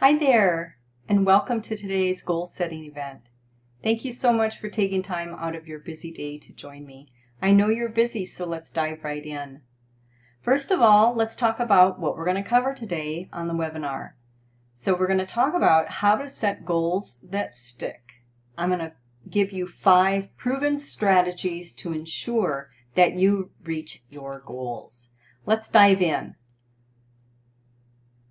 Hi there, and welcome to today's goal setting event. Thank you so much for taking time out of your busy day to join me. I know you're busy, so let's dive right in. First of all, let's talk about what we're going to cover today on the webinar. So we're going to talk about how to set goals that stick. I'm going to give you 5 proven strategies to ensure that you reach your goals. Let's dive in.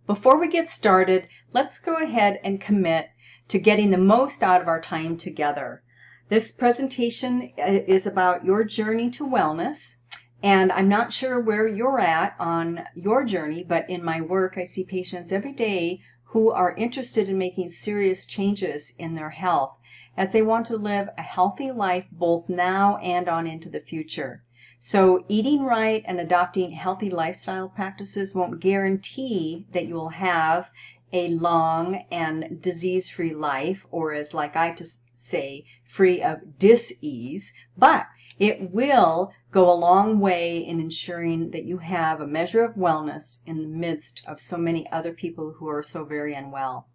Before we get started, let's go ahead and commit to getting the most out of our time together. This presentation is about your journey to wellness, and I'm not sure where you're at on your journey, but in my work I see patients every day who are interested in making serious changes in their health as they want to live a healthy life both now and on into the future. So eating right and adopting healthy lifestyle practices won't guarantee that you will have a long and disease-free life, or as like I to say, free of dis-ease, but it will go a long way in ensuring that you have a measure of wellness in the midst of so many other people who are so very unwell.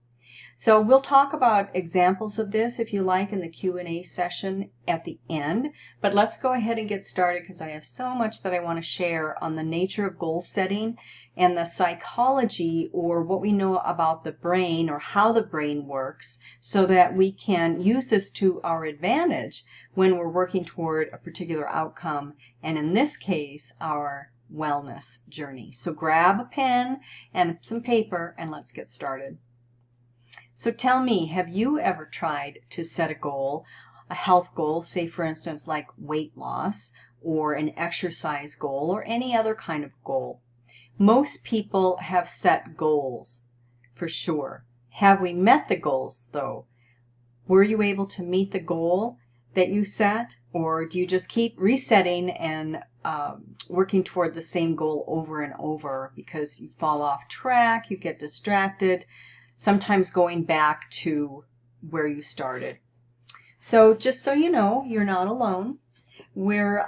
So we'll talk about examples of this if you like in the Q&A session at the end, but let's go ahead and get started because I have so much that I want to share on the nature of goal setting and the psychology, or what we know about the brain or how the brain works, so that we can use this to our advantage when we're working toward a particular outcome, and in this case, our wellness journey. So grab a pen and some paper and let's get started. So tell me, have you ever tried to set a goal, a health goal, say for instance like weight loss, or an exercise goal, or any other kind of goal? Most people have set goals, for sure. Have we met the goals though? Were you able to meet the goal that you set, or do you just keep resetting and working toward the same goal over and over because you fall off track, you get distracted, sometimes going back to where you started? So just so you know, you're not alone. We're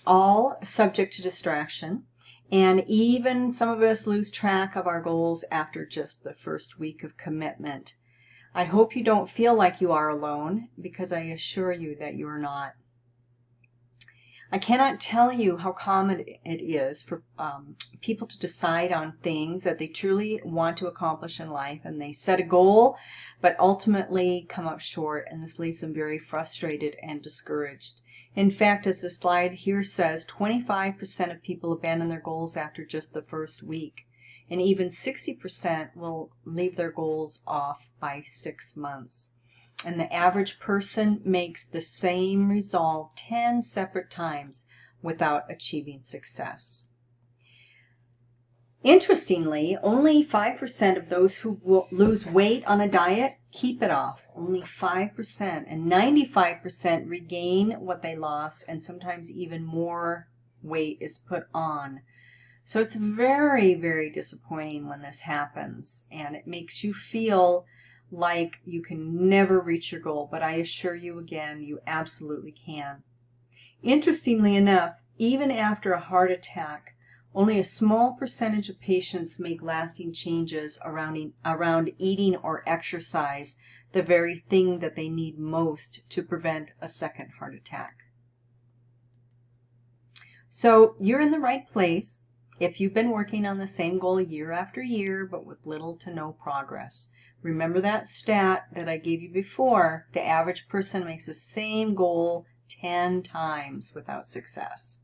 all subject to distraction, and even some of us lose track of our goals after just the first week of commitment. I hope you don't feel like you are alone, because I assure you that you are not. I cannot tell you how common it is for people to decide on things that they truly want to accomplish in life, and they set a goal but ultimately come up short, and this leaves them very frustrated and discouraged. In fact, as the slide here says, 25% of people abandon their goals after just the first week, and even 60% will leave their goals off by 6 months. And the average person makes the same resolve 10 separate times without achieving success. Interestingly, only 5% of those who will lose weight on a diet keep it off. Only 5%. And 95% regain what they lost, and sometimes even more weight is put on. So it's very, very disappointing when this happens, and it makes you feel like you can never reach your goal, but I assure you again, you absolutely can. Interestingly enough, even after a heart attack, only a small percentage of patients make lasting changes around eating or exercise, the very thing that they need most to prevent a second heart attack. So you're in the right place if you've been working on the same goal year after year, but with little to no progress. Remember that stat that I gave you before: the average person makes the same goal 10 times without success.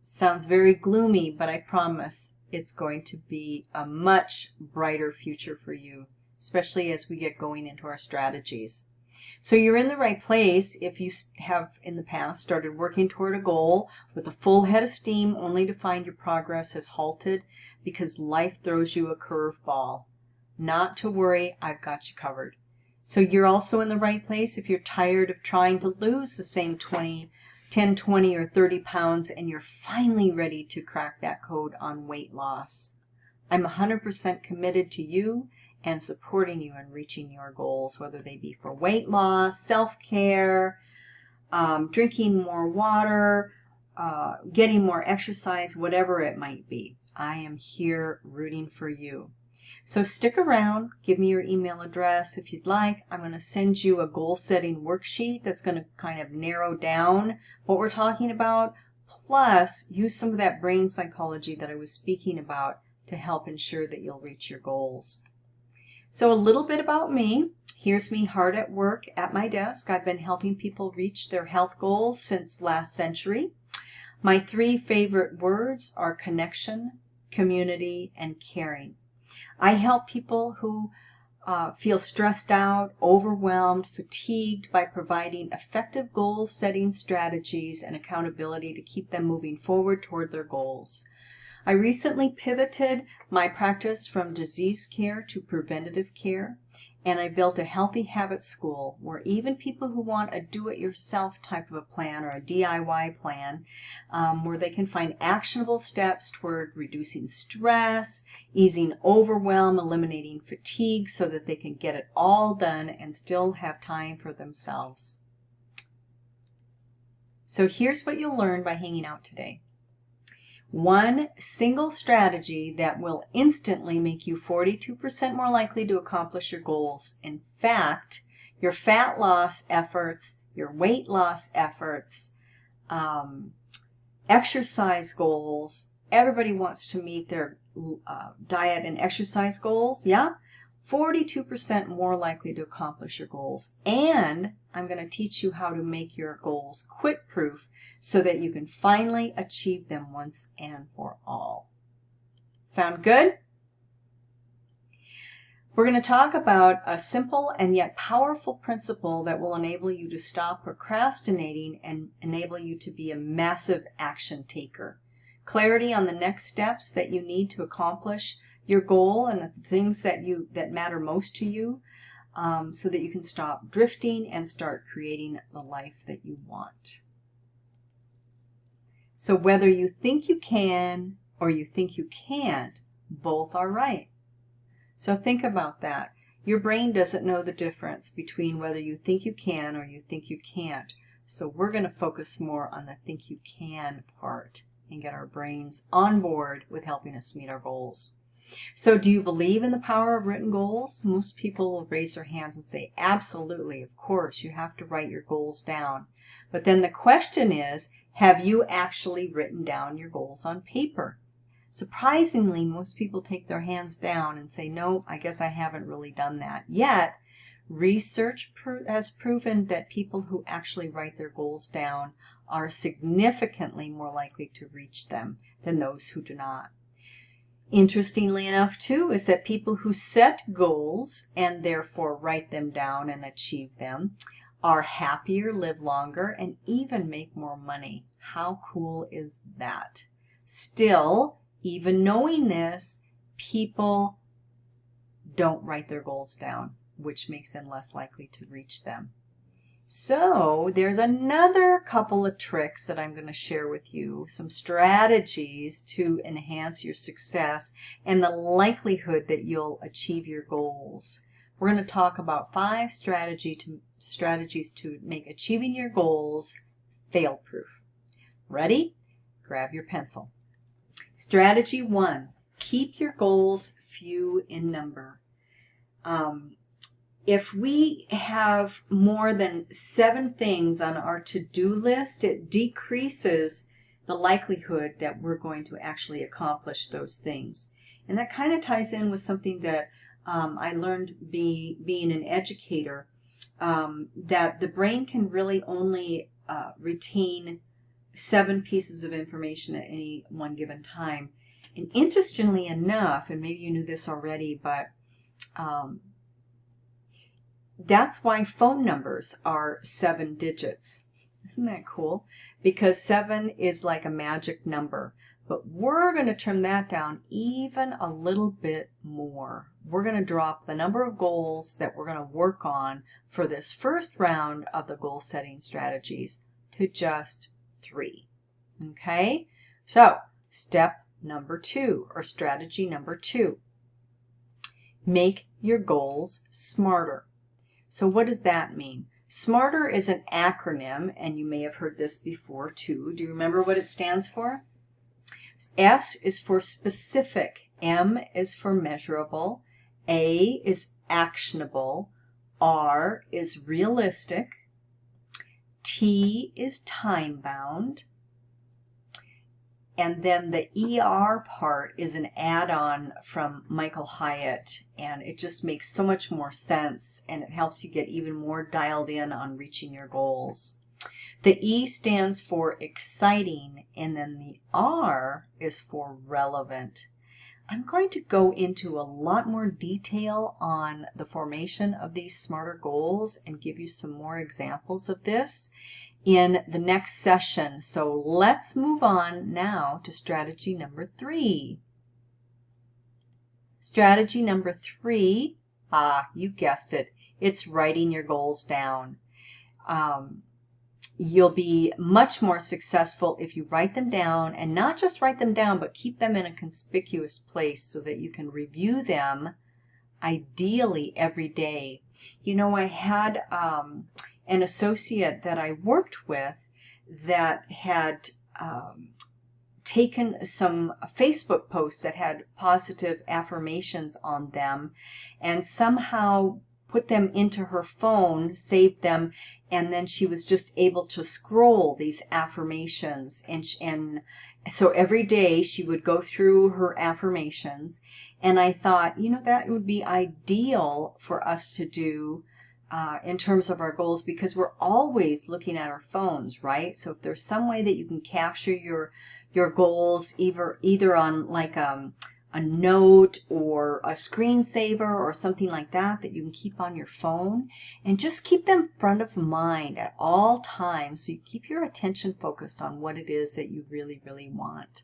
Sounds very gloomy, but I promise it's going to be a much brighter future for you, especially as we get going into our strategies. So you're in the right place if you have in the past started working toward a goal with a full head of steam, only to find your progress has halted because life throws you a curveball. Not to worry, I've got you covered. So you're also in the right place if you're tired of trying to lose the same 10, 20, or 30 pounds, and you're finally ready to crack that code on weight loss. I'm 100% committed to you and supporting you in reaching your goals, whether they be for weight loss, self-care, drinking more water, getting more exercise, whatever it might be. I am here rooting for you. So stick around, give me your email address if you'd like. I'm going to send you a goal setting worksheet that's going to kind of narrow down what we're talking about, plus use some of that brain psychology that I was speaking about to help ensure that you'll reach your goals. So a little bit about me. Here's me hard at work at my desk. I've been helping people reach their health goals since last century. My 3 favorite words are connection, community, and caring. I help people who feel stressed out, overwhelmed, fatigued by providing effective goal-setting strategies and accountability to keep them moving forward toward their goals. I recently pivoted my practice from disease care to preventative care, and I built a healthy habits school where even people who want a do-it-yourself type of a plan or a DIY plan, where they can find actionable steps toward reducing stress, easing overwhelm, eliminating fatigue so that they can get it all done and still have time for themselves. So here's what you'll learn by hanging out today. 1 single strategy that will instantly make you 42% more likely to accomplish your goals. In fact, your fat loss efforts, your weight loss efforts, exercise goals, everybody wants to meet their diet and exercise goals, yeah? 42% more likely to accomplish your goals. And I'm going to teach you how to make your goals quit-proof so that you can finally achieve them once and for all. Sound good? We're going to talk about a simple and yet powerful principle that will enable you to stop procrastinating and enable you to be a massive action taker. Clarity on the next steps that you need to accomplish your goal and the things that matter most to you, so that you can stop drifting and start creating the life that you want. So whether you think you can or you think you can't, both are right. So think about that. Your brain doesn't know the difference between whether you think you can or you think you can't. So we're going to focus more on the think you can part and get our brains on board with helping us meet our goals. So do you believe in the power of written goals? Most people will raise their hands and say, absolutely, of course, you have to write your goals down. But then the question is, have you actually written down your goals on paper? Surprisingly, most people take their hands down and say, no, I guess I haven't really done that. Yet, research has proven that people who actually write their goals down are significantly more likely to reach them than those who do not. Interestingly enough, too, is that people who set goals and therefore write them down and achieve them are happier, live longer, and even make more money. How cool is that? Still, even knowing this, people don't write their goals down, which makes them less likely to reach them. So there's another couple of tricks that I'm going to share with you, some strategies to enhance your success and the likelihood that you'll achieve your goals. We're going to talk about 5 strategies to make achieving your goals fail-proof. Ready? Grab your pencil. Strategy 1, keep your goals few in number. If we have more than 7 things on our to-do list, it decreases the likelihood that we're going to actually accomplish those things. And that kind of ties in with something that I learned being an educator, that the brain can really only retain 7 pieces of information at any one given time. And interestingly enough, and maybe you knew this already, but that's why phone numbers are 7 digits. Isn't that cool? Because 7 is like a magic number. But we're going to trim that down even a little bit more. We're going to drop the number of goals that we're going to work on for this first round of the goal setting strategies to just 3. Okay? So, step number 2, or strategy number 2. Make your goals smarter. So what does that mean? SMARTER is an acronym, and you may have heard this before too. Do you remember what it stands for? S is for specific, M is for measurable, A is actionable, R is realistic, T is time-bound, and then the ER part is an add-on from Michael Hyatt, and it just makes so much more sense, and it helps you get even more dialed in on reaching your goals. The E stands for exciting, and then the R is for relevant. I'm going to go into a lot more detail on the formation of these SMARTer goals and give you some more examples of this in the next session. So let's move on now to strategy number 3. Strategy number 3, you guessed it, it's writing your goals down. You'll be much more successful if you write them down, and not just write them down, but keep them in a conspicuous place so that you can review them ideally every day. You know, I had an associate that I worked with that had taken some Facebook posts that had positive affirmations on them and somehow put them into her phone, saved them, and then she was just able to scroll these affirmations. And so every day she would go through her affirmations. And I thought, you know, that would be ideal for us to do in terms of our goals, because we're always looking at our phones, right? So if there's some way that you can capture your goals either on like a note or a screensaver or something like that that you can keep on your phone, and just keep them front of mind at all times so you keep your attention focused on what it is that you really, really want.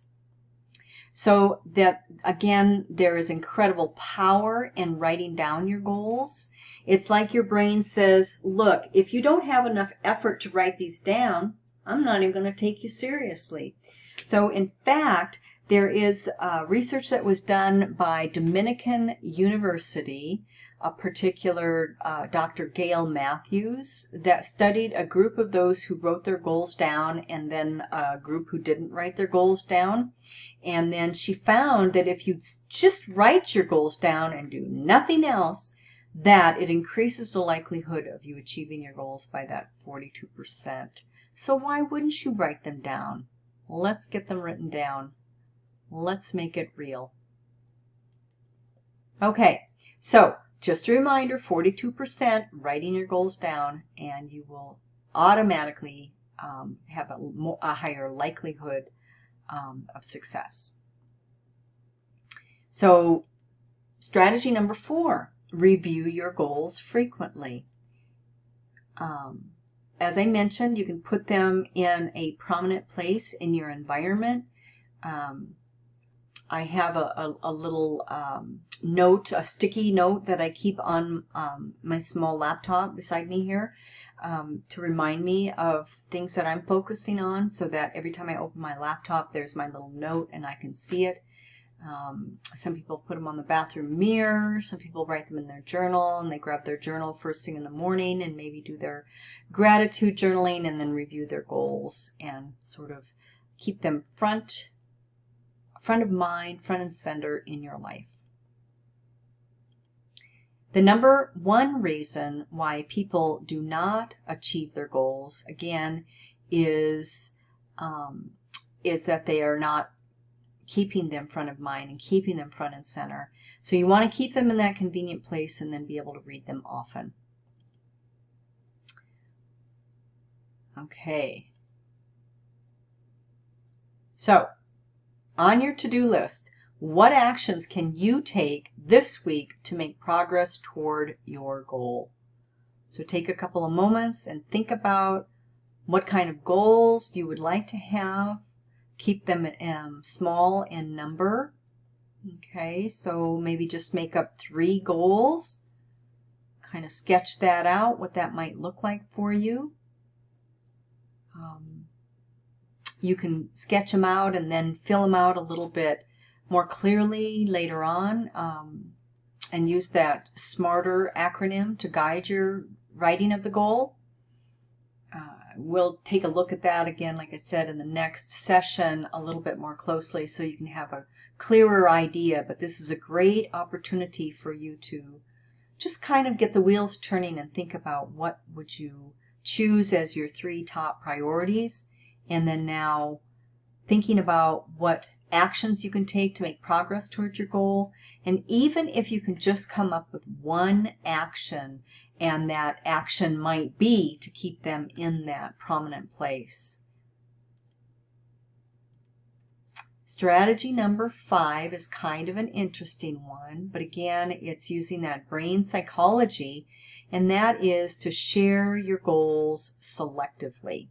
So that, again, there is incredible power in writing down your goals. It's like your brain says, look, if you don't have enough effort to write these down, I'm not even going to take you seriously. So in fact, there is research that was done by Dominican University, a particular Dr. Gail Matthews, that studied a group of those who wrote their goals down and then a group who didn't write their goals down. And then she found that if you just write your goals down and do nothing else, that it increases the likelihood of you achieving your goals by that 42%. So why wouldn't you write them down? Let's get them written down. Let's make it real. Okay, so just a reminder, 42% writing your goals down, and you will automatically have a higher likelihood of success. So strategy number 4, review your goals frequently. As I mentioned, you can put them in a prominent place in your environment. I have a little note, a sticky note that I keep on my small laptop beside me here to remind me of things that I'm focusing on, so that every time I open my laptop, there's my little note and I can see it. Some people put them on the bathroom mirror. Some people write them in their journal, and they grab their journal first thing in the morning and maybe do their gratitude journaling and then review their goals and sort of keep them front of mind, front and center in your life. The number 1 reason why people do not achieve their goals, again, is that they are not keeping them front of mind and keeping them front and center. So you want to keep them in that convenient place and then be able to read them often. Okay. So, on your to-do list, what actions can you take this week to make progress toward your goal? So take a couple of moments and think about what kind of goals you would like to have. Keep them small in number. Okay, so maybe just make up 3 goals. Kind of sketch that out, what that might look like for you. You can sketch them out and then fill them out a little bit more clearly later on, and use that SMARTer acronym to guide your writing of the goal. We'll take a look at that again, like I said, in the next session a little bit more closely, so you can have a clearer idea, but this is a great opportunity for you to just kind of get the wheels turning and think about what would you choose as your 3 top priorities, and then now thinking about what actions you can take to make progress towards your goal. And even if you can just come up with one action, and that action might be to keep them in that prominent place. Strategy number 5 is kind of an interesting one, but again, it's using that brain psychology, and that is to share your goals selectively.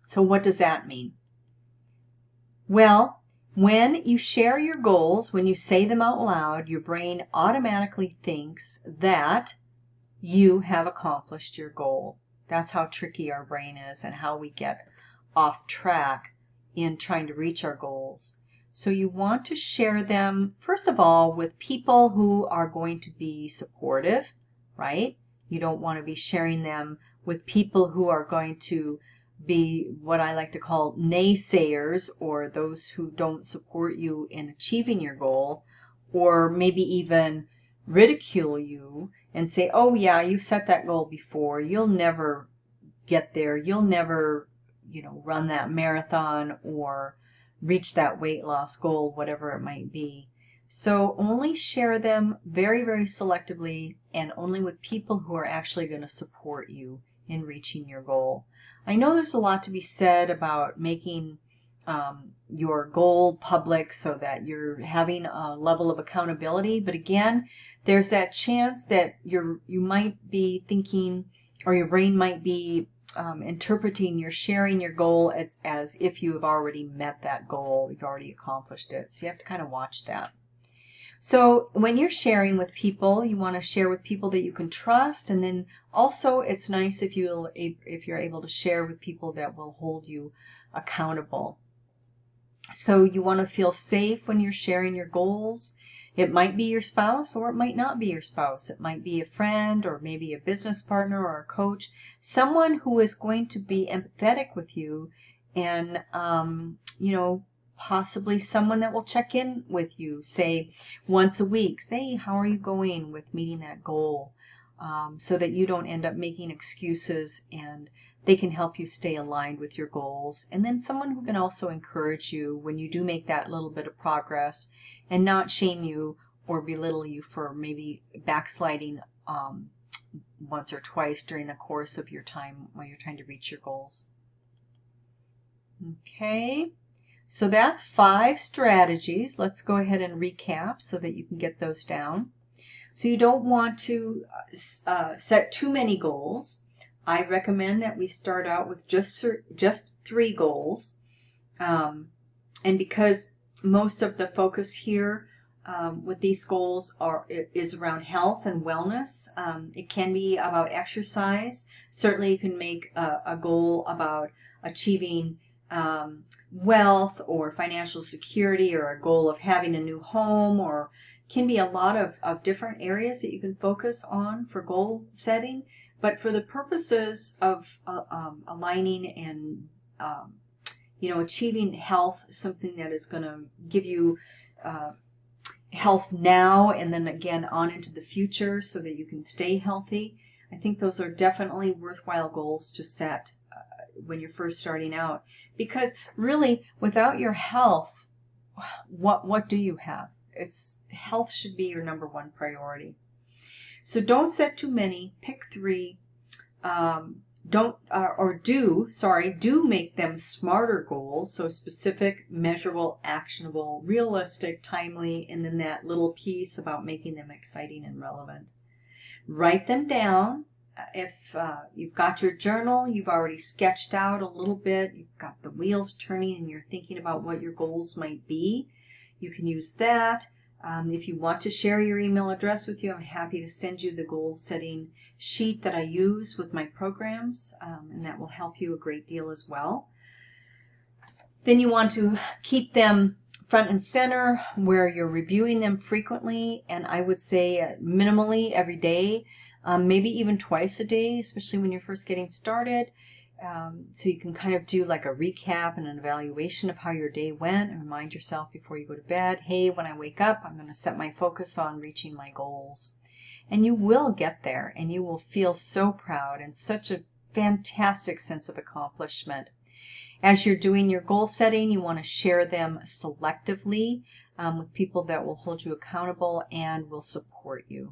So what does that mean? Well, when you share your goals, when you say them out loud, your brain automatically thinks that you have accomplished your goal. That's how tricky our brain is and how we get off track in trying to reach our goals. So you want to share them, first of all, with people who are going to be supportive, right? You don't want to be sharing them with people who are going to be what I like to call naysayers, or those who don't support you in achieving your goal, or maybe even ridicule you and say, oh yeah, you've set that goal before, you'll never get there, you'll never, run that marathon or reach that weight loss goal, whatever it might be. So only share them very, very selectively, and only with people who are actually going to support you in reaching your goal. I know there's a lot to be said about making your goal public so that you're having a level of accountability, but again, there's that chance that you might be thinking, or your brain might be interpreting you're sharing your goal as if you have already met that goal, you've already accomplished it. So you have to kind of watch that. So when you're sharing with people, you want to share with people that you can trust, and then also it's nice if you're able to share with people that will hold you accountable. So you want to feel safe when you're sharing your goals. It might be your spouse, or it might not be your spouse. It might be a friend, or maybe a business partner or a coach, someone who is going to be empathetic with you, and possibly someone that will check in with you, say once a week, say, how are you going with meeting that goal? So that you don't end up making excuses, and they can help you stay aligned with your goals. And then someone who can also encourage you when you do make that little bit of progress, and not shame you or belittle you for maybe backsliding once or twice during the course of your time when you're trying to reach your goals. Okay, so that's 5 strategies. Let's go ahead and recap so that you can get those down. So you don't want to set too many goals. I recommend that we start out with just 3 goals. And because most of the focus here with these goals is around health and wellness, it can be about exercise. Certainly you can make a goal about achieving wealth or financial security, or a goal of having a new home, or can be a lot of different areas that you can focus on for goal setting. But for the purposes of aligning and achieving health, something that is going to give you health now and then again on into the future so that you can stay healthy, I think those are definitely worthwhile goals to set when you're first starting out. Because really, without your health, what do you have? Health should be your number 1 priority. So don't set too many. Pick 3. Do make them smarter goals. So specific, measurable, actionable, realistic, timely, and then that little piece about making them exciting and relevant. Write them down. If you've got your journal, you've already sketched out a little bit, you've got the wheels turning and you're thinking about what your goals might be, you can use that. If you want to share your email address with you, I'm happy to send you the goal setting sheet that I use with my programs, and that will help you a great deal as well. Then you want to keep them front and center where you're reviewing them frequently, and I would say minimally every day, maybe even twice a day, especially when you're first getting started. So you can kind of do like a recap and an evaluation of how your day went, and remind yourself before you go to bed, hey, when I wake up, I'm going to set my focus on reaching my goals. And you will get there, and you will feel so proud and such a fantastic sense of accomplishment. As you're doing your goal setting, you want to share them selectively with people that will hold you accountable and will support you.